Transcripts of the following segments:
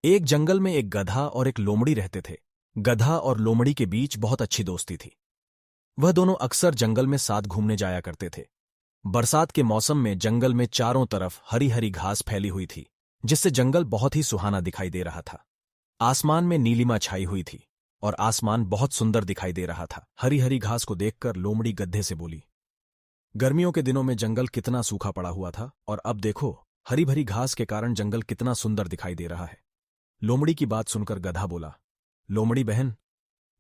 एक जंगल में एक गधा और एक लोमड़ी रहते थे। गधा और लोमड़ी के बीच बहुत अच्छी दोस्ती थी। वह दोनों अक्सर जंगल में साथ घूमने जाया करते थे। बरसात के मौसम में जंगल में चारों तरफ हरी हरी घास फैली हुई थी, जिससे जंगल बहुत ही सुहाना दिखाई दे रहा था। आसमान में नीलिमा छाई हुई थी और आसमान बहुत सुंदर दिखाई दे रहा था। हरी हरी घास को देखकर लोमड़ी गधे से बोली, गर्मियों के दिनों में जंगल कितना सूखा पड़ा हुआ था और अब देखो, हरी भरी घास के कारण जंगल कितना सुंदर दिखाई दे रहा है। लोमड़ी की बात सुनकर गधा बोला, लोमड़ी बहन,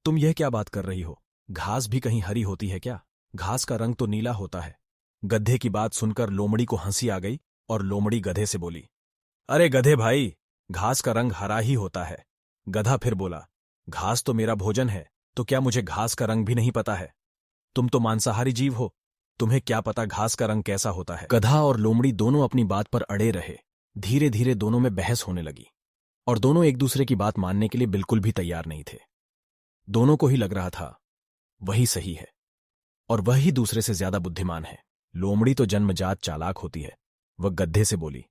तुम यह क्या बात कर रही हो? घास भी कहीं हरी होती है क्या? घास का रंग तो नीला होता है। गधे की बात सुनकर लोमड़ी को हंसी आ गई और लोमड़ी गधे से बोली, अरे गधे भाई, घास का रंग हरा ही होता है। गधा फिर बोला, घास तो मेरा भोजन है, तो क्या मुझे घास का रंग भी नहीं पता है? तुम तो मांसाहारी जीव हो, तुम्हें क्या पता घास का रंग कैसा होता है? गधा और लोमड़ी दोनों अपनी बात पर अड़े रहे। धीरे धीरे दोनों में बहस होने लगी और दोनों एक दूसरे की बात मानने के लिए बिल्कुल भी तैयार नहीं थे। दोनों को ही लग रहा था वही सही है और वह ही दूसरे से ज्यादा बुद्धिमान है। लोमड़ी तो जन्मजात चालाक होती है। वह गधे से बोली,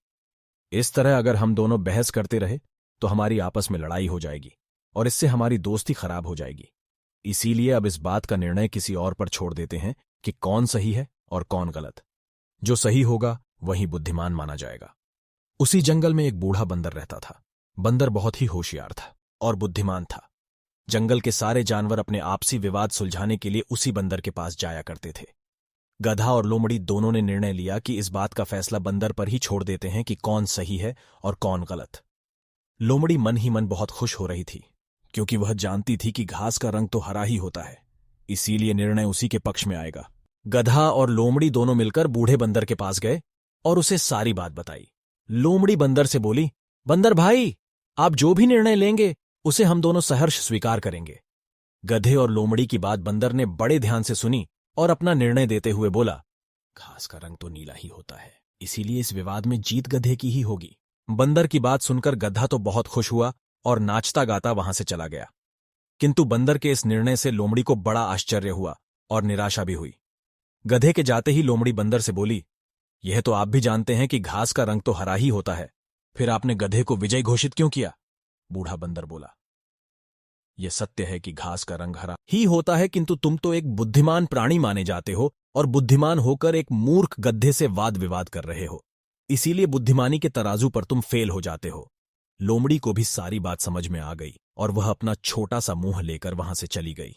इस तरह अगर हम दोनों बहस करते रहे तो हमारी आपस में लड़ाई हो जाएगी और इससे हमारी दोस्ती खराब हो जाएगी। इसीलिए अब इस बात का निर्णय किसी और पर छोड़ देते हैं कि कौन सही है और कौन गलत। जो सही होगा वही बुद्धिमान माना जाएगा। उसी जंगल में एक बूढ़ा बंदर रहता था। बंदर बहुत ही होशियार था और बुद्धिमान था। जंगल के सारे जानवर अपने आपसी विवाद सुलझाने के लिए उसी बंदर के पास जाया करते थे। गधा और लोमड़ी दोनों ने निर्णय लिया कि इस बात का फैसला बंदर पर ही छोड़ देते हैं कि कौन सही है और कौन गलत। लोमड़ी मन ही मन बहुत खुश हो रही थी, क्योंकि वह जानती थी कि घास का रंग तो हरा ही होता है, इसीलिए निर्णय उसी के पक्ष में आएगा। गधा और लोमड़ी दोनों मिलकर बूढ़े बंदर के पास गए और उसे सारी बात बताई। लोमड़ी बंदर से बोली, बंदर भाई, आप जो भी निर्णय लेंगे उसे हम दोनों सहर्ष स्वीकार करेंगे। गधे और लोमड़ी की बात बंदर ने बड़े ध्यान से सुनी और अपना निर्णय देते हुए बोला, घास का रंग तो नीला ही होता है, इसीलिए इस विवाद में जीत गधे की ही होगी। बंदर की बात सुनकर गधा तो बहुत खुश हुआ और नाचता गाता वहां से चला गया। किंतु बंदर के इस निर्णय से लोमड़ी को बड़ा आश्चर्य हुआ और निराशा भी हुई। गधे के जाते ही लोमड़ी बंदर से बोली, यह तो आप भी जानते हैं कि घास का रंग तो हरा ही होता है, फिर आपने गधे को विजय घोषित क्यों किया? बूढ़ा बंदर बोला, यह सत्य है कि घास का रंग हरा ही होता है, किंतु तुम तो एक बुद्धिमान प्राणी माने जाते हो और बुद्धिमान होकर एक मूर्ख गधे से वाद विवाद कर रहे हो, इसीलिए बुद्धिमानी के तराजू पर तुम फेल हो जाते हो। लोमड़ी को भी सारी बात समझ में आ गई और वह अपना छोटा सा मुंह लेकर वहां से चली गई।